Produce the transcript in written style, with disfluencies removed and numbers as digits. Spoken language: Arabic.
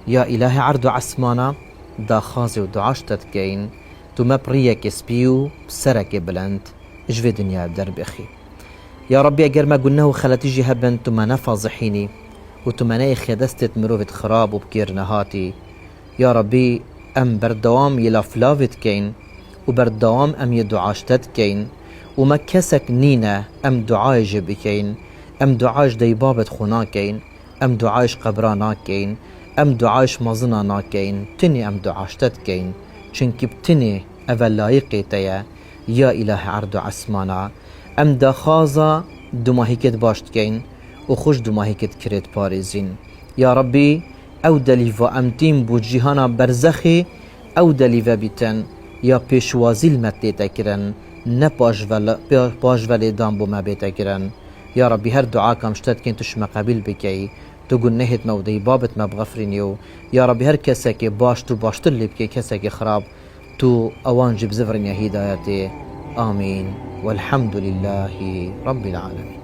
يا إله عرض عسمانا دا خازي ودعاشتت كين تو مبريك سبيو بسرك بلند اجفي دنيا بدرب اخي. يا ربي اگر ما قلناه خلتي جهبن تو ما نفاضحيني وتو مناي خدستت مروفت خراب وبكير نهاتي. يا ربي ام بردوام يلافلافت كين وبردوام ام يدعاشتت كين وما كسك نينا ام دعايج بكين ام دعايش ديبابت خونا كين ام دعايش قبرانا كين ام دعايش مزنا كين تني ام دعاشتت كين چنك بتني اول لايقي تيا يا إله عرض عسمانا ام دا خازا دماهيكت باشت كين وخوش دماهيكت كريت باريزين. يا ربي او دليفا امتين بو جيهانا برزخي او دليفا بيتن يا پیشوازی المتلیتا کرن نه باش ولیدان بو ما بیتا کرن. يا ربي هر دعا كم شتت كنت تشما قبيل بكي تقول نهت مودي بابت ما بغفرينيو. يا ربي هر كساكي باش تو باشتر لي بكي كساكي خراب تو اوان جب زفرن يا هدايتي. آمين والحمد لله رب العالمين.